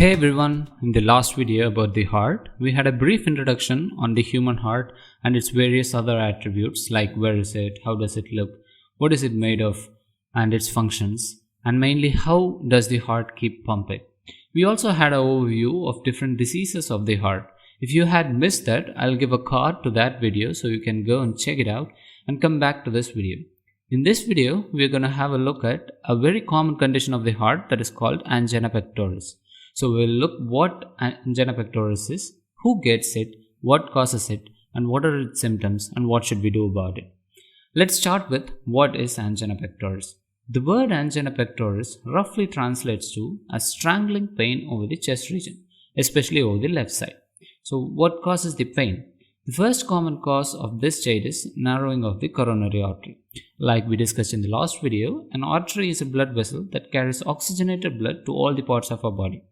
Hey everyone, in the last video about the heart, we had a brief introduction on the human heart and its various other attributes like where is it, how does it look, what is it made of, and its functions, and mainly how does the heart keep pumping. We also had an overview of different diseases of the heart. If you had missed that, I'll give a card to that video so you can go and check it out and come back to this video. In this video, we're going to have a look at a very common condition of the heart that is called Angina Pectoris. So we'll look what Angina Pectoris is, who gets it, what causes it, and what are its symptoms and what should we do about it. Let's start with what is Angina Pectoris. The word Angina Pectoris roughly translates to a strangling pain over the chest region, especially over the left side. So what causes the pain? The first common cause of this state is narrowing of the coronary artery. Like we discussed in the last video, an artery is a blood vessel that carries oxygenated blood to all the parts of our body.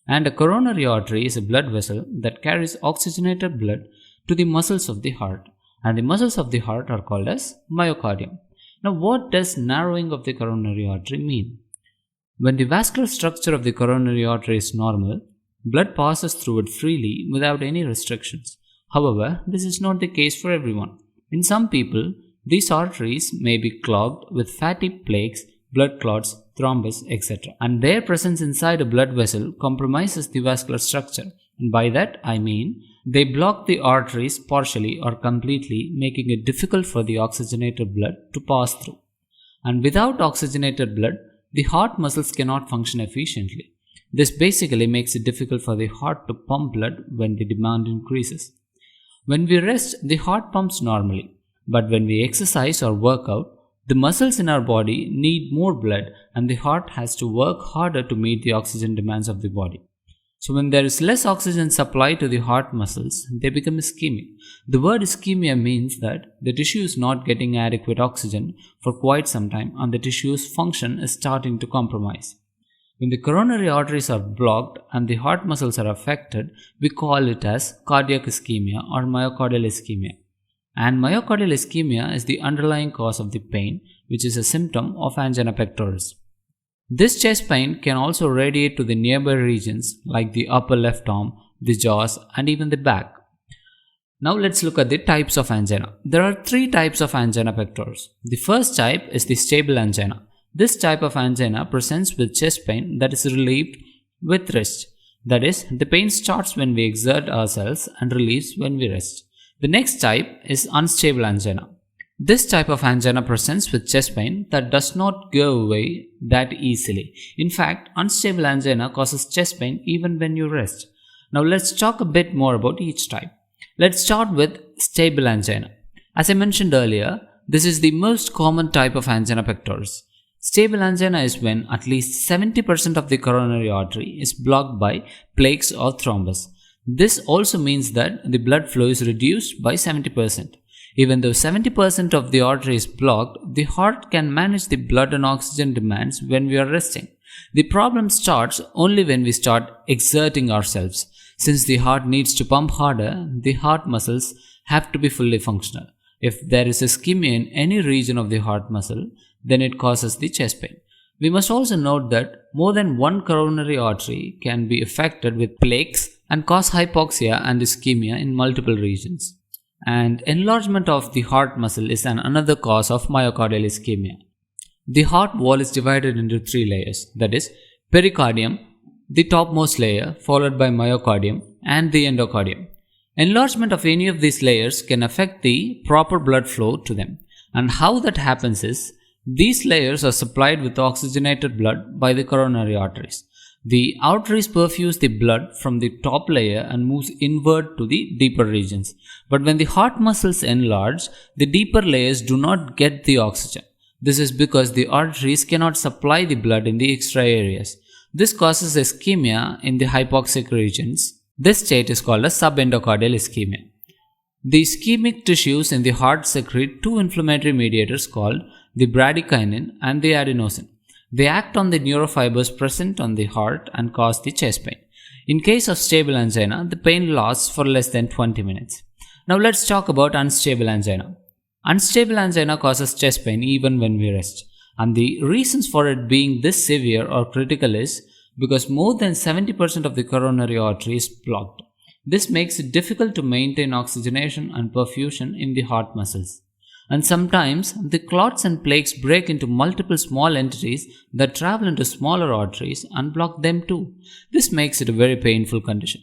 And a coronary artery is a blood vessel that carries oxygenated blood to the muscles of the heart. And the muscles of the heart are called as myocardium. Now, what does narrowing of the coronary artery mean? When the vascular structure of the coronary artery is normal, blood passes through it freely without any restrictions. However, this is not the case for everyone. In some people, these arteries may be clogged with fatty plaques, blood clots, thrombus, etc. And their presence inside a blood vessel compromises the vascular structure. And by that I mean they block the arteries partially or completely, making it difficult for the oxygenated blood to pass through. And without oxygenated blood, the heart muscles cannot function efficiently. This basically makes it difficult for the heart to pump blood when the demand increases. When we rest, the heart pumps normally. But when we exercise or work out, the muscles in our body need more blood and the heart has to work harder to meet the oxygen demands of the body. So when there is less oxygen supply to the heart muscles, they become ischemic. The word ischemia means that the tissue is not getting adequate oxygen for quite some time and the tissue's function is starting to compromise. When the coronary arteries are blocked and the heart muscles are affected, we call it as cardiac ischemia or myocardial ischemia. And myocardial ischemia is the underlying cause of the pain, which is a symptom of angina pectoris. This chest pain can also radiate to the nearby regions like the upper left arm, the jaws, and even the back. Now let's look at the types of angina. There are three types of angina pectoris. The first type is the stable angina. This type of angina presents with chest pain that is relieved with rest. That is, the pain starts when we exert ourselves and relieves when we rest. The next type is unstable angina. This type of angina presents with chest pain that does not go away that easily. In fact, unstable angina causes chest pain even when you rest. Now let's talk a bit more about each type. Let's start with stable angina. As I mentioned earlier, this is the most common type of angina pectoris. Stable angina is when at least 70% of the coronary artery is blocked by plaques or thrombus. This also means that the blood flow is reduced by 70%. Even though 70% of the artery is blocked, the heart can manage the blood and oxygen demands when we are resting. The problem starts only when we start exerting ourselves. Since the heart needs to pump harder, the heart muscles have to be fully functional. If there is ischemia in any region of the heart muscle, then it causes the chest pain. We must also note that more than one coronary artery can be affected with plaques and cause hypoxia and ischemia in multiple regions. And enlargement of the heart muscle is another cause of myocardial ischemia. The heart wall is divided into three layers, that is, pericardium, the topmost layer, followed by myocardium, and the endocardium. Enlargement of any of these layers can affect the proper blood flow to them. And how that happens is, these layers are supplied with oxygenated blood by the coronary arteries. The arteries perfuse the blood from the top layer and moves inward to the deeper regions. But when the heart muscles enlarge, the deeper layers do not get the oxygen. This is because the arteries cannot supply the blood in the extra areas. This causes ischemia in the hypoxic regions. This state is called a subendocardial ischemia. The ischemic tissues in the heart secrete two inflammatory mediators called the bradykinin and the adenosine. They act on the neurofibers present on the heart and cause the chest pain. In case of stable angina, the pain lasts for less than 20 minutes. Now let's talk about unstable angina. Unstable angina causes chest pain even when we rest. And the reasons for it being this severe or critical is because more than 70% of the coronary artery is blocked. This makes it difficult to maintain oxygenation and perfusion in the heart muscles. And sometimes the clots and plaques break into multiple small entities that travel into smaller arteries and block them too. This makes it a very painful condition.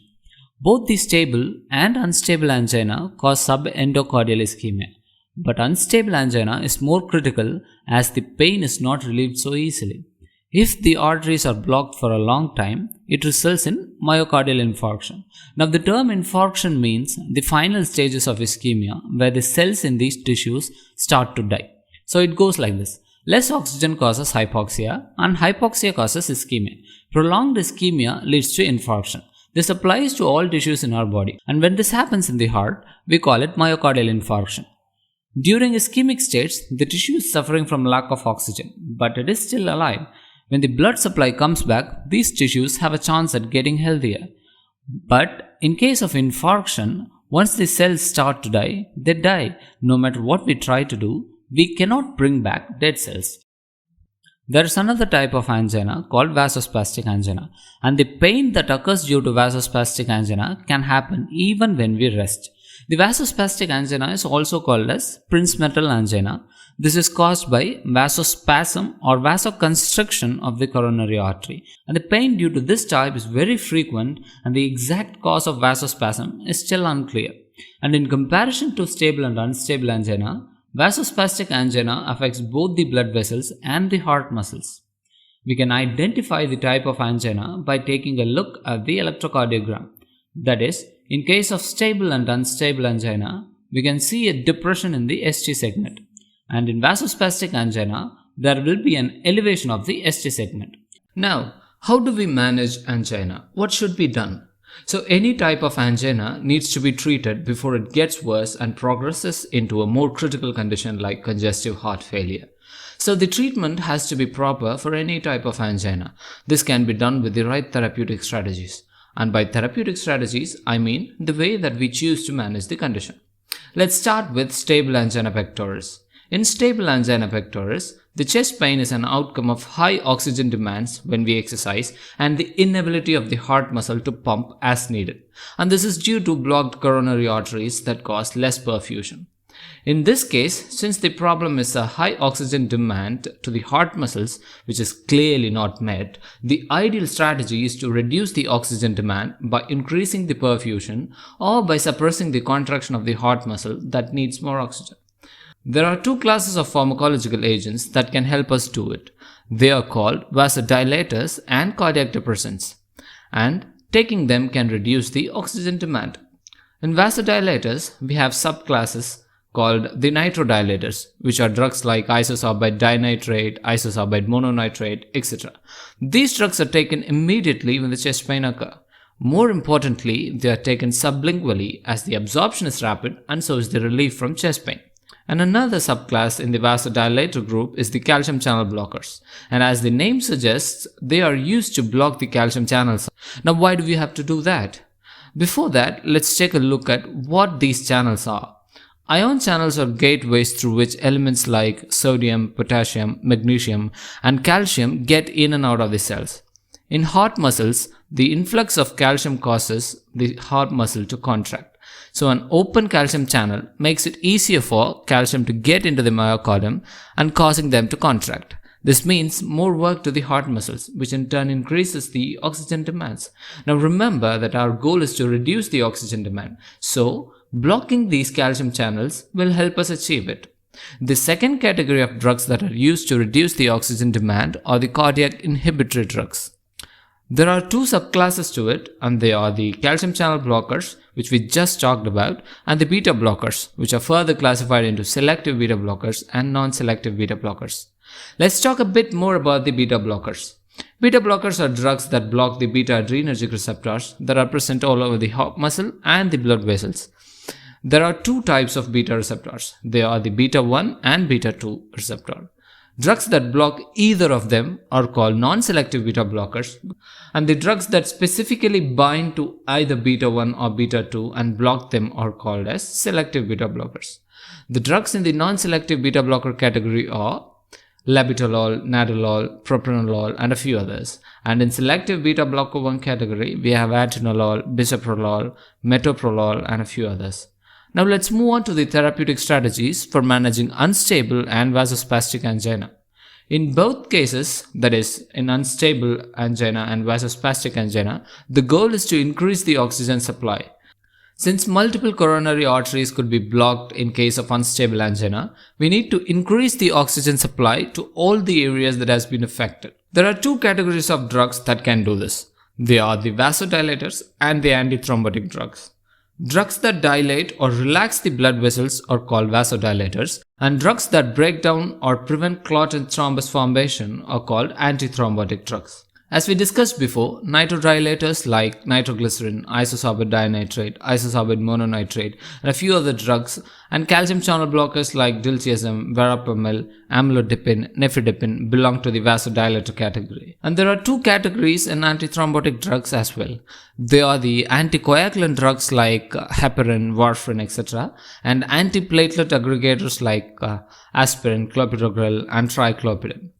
Both the stable and unstable angina cause subendocardial ischemia, but unstable angina is more critical as the pain is not relieved so easily. If the arteries are blocked for a long time, it results in myocardial infarction. Now, the term infarction means the final stages of ischemia where the cells in these tissues start to die. So it goes like this. Less oxygen causes hypoxia and hypoxia causes ischemia. Prolonged ischemia leads to infarction. This applies to all tissues in our body, and when this happens in the heart, we call it myocardial infarction. During ischemic states, the tissue is suffering from lack of oxygen, but it is still alive. When the blood supply comes back, these tissues have a chance at getting healthier. But in case of infarction, once the cells start to die, they die. No matter what we try to do, we cannot bring back dead cells. There is another type of angina called vasospastic angina, and the pain that occurs due to vasospastic angina can happen even when we rest. The vasospastic angina is also called as princemetal angina. This is caused by vasospasm or vasoconstriction of the coronary artery, and the pain due to this type is very frequent, and the exact cause of vasospasm is still unclear. And in comparison to stable and unstable angina, vasospastic angina affects both the blood vessels and the heart muscles. We can identify the type of angina by taking a look at the electrocardiogram. That is, in case of stable and unstable angina, we can see a depression in the ST segment. And in vasospastic angina, there will be an elevation of the ST segment. Now, how do we manage angina? What should be done? So, any type of angina needs to be treated before it gets worse and progresses into a more critical condition like congestive heart failure. So, the treatment has to be proper for any type of angina. This can be done with the right therapeutic strategies. And by therapeutic strategies, I mean the way that we choose to manage the condition. Let's start with stable angina pectoris. In stable angina pectoris, the chest pain is an outcome of high oxygen demands when we exercise and the inability of the heart muscle to pump as needed. And this is due to blocked coronary arteries that cause less perfusion. In this case, since the problem is a high oxygen demand to the heart muscles, which is clearly not met, the ideal strategy is to reduce the oxygen demand by increasing the perfusion or by suppressing the contraction of the heart muscle that needs more oxygen. There are two classes of pharmacological agents that can help us do it. They are called vasodilators and cardiac depressants, and taking them can reduce the oxygen demand. In vasodilators, we have subclasses called the Nitrodilators, which are drugs like isosorbide dinitrate, isosorbide mononitrate, etc. These drugs are taken immediately when the chest pain occurs. More importantly, they are taken sublingually as the absorption is rapid and so is the relief from chest pain. And another subclass in the vasodilator group is the calcium channel blockers. And as the name suggests, they are used to block the calcium channels. Now, why do we have to do that? Before that, let's take a look at what these channels are. Ion channels are gateways through which elements like sodium, potassium, magnesium, and calcium get in and out of the cells. In heart muscles, the influx of calcium causes the heart muscle to contract. So an open calcium channel makes it easier for calcium to get into the myocardium and causing them to contract. This means more work to the heart muscles, which in turn increases the oxygen demands. Now remember that our goal is to reduce the oxygen demand. So blocking these calcium channels will help us achieve it. The second category of drugs that are used to reduce the oxygen demand are the cardiac inhibitory drugs. There are two subclasses to it, and they are the calcium channel blockers, which we just talked about, and the beta blockers, which are further classified into selective beta blockers and non-selective beta blockers. Let's talk a bit more about the beta blockers. Beta blockers are drugs that block the beta adrenergic receptors that are present all over the heart muscle and the blood vessels. There are two types of beta receptors. They are the beta 1 and beta 2 receptor. Drugs that block either of them are called non-selective beta blockers, and the drugs that specifically bind to either beta 1 or beta 2 and block them are called as selective beta blockers. The drugs in the non-selective beta blocker category are labetalol, nadolol, propranolol, and a few others. And in selective beta blocker 1 category, we have atenolol, bisoprolol, metoprolol, and a few others. Now let's move on to the therapeutic strategies for managing unstable and vasospastic angina. In both cases, that is, in unstable angina and vasospastic angina, the goal is to increase the oxygen supply. Since multiple coronary arteries could be blocked in case of unstable angina, we need to increase the oxygen supply to all the areas that has been affected. There are two categories of drugs that can do this. They are the vasodilators and the antithrombotic drugs. Drugs that dilate or relax the blood vessels are called vasodilators, and drugs that break down or prevent clot and thrombus formation are called antithrombotic drugs. As we discussed before, nitrodilators like nitroglycerin, isosorbate dinitrate, isosorbate mononitrate, and a few other drugs, and calcium channel blockers like diltiazem, verapamil, amlodipine, nifedipine belong to the vasodilator category. And there are two categories in antithrombotic drugs as well. They are the anticoagulant drugs like heparin, warfarin, etc., and antiplatelet aggregators like aspirin, clopidogrel, and triclopyrin.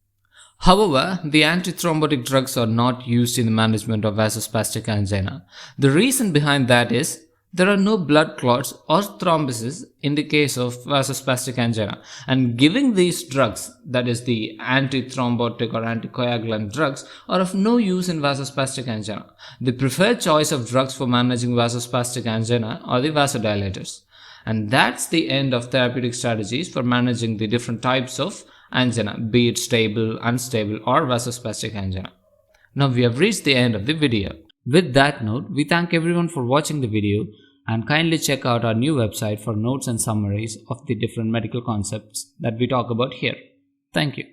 However, the antithrombotic drugs are not used in the management of vasospastic angina. The reason behind that is there are no blood clots or thrombosis in the case of vasospastic angina, and giving these drugs, that is the antithrombotic or anticoagulant drugs, are of no use in vasospastic angina. The preferred choice of drugs for managing vasospastic angina are the vasodilators. And that's the end of therapeutic strategies for managing the different types of angina, be it stable, unstable, or vasospastic angina. Now we have reached the end of the video. With that note, we thank everyone for watching the video and kindly check out our new website for notes and summaries of the different medical concepts that we talk about here. Thank you.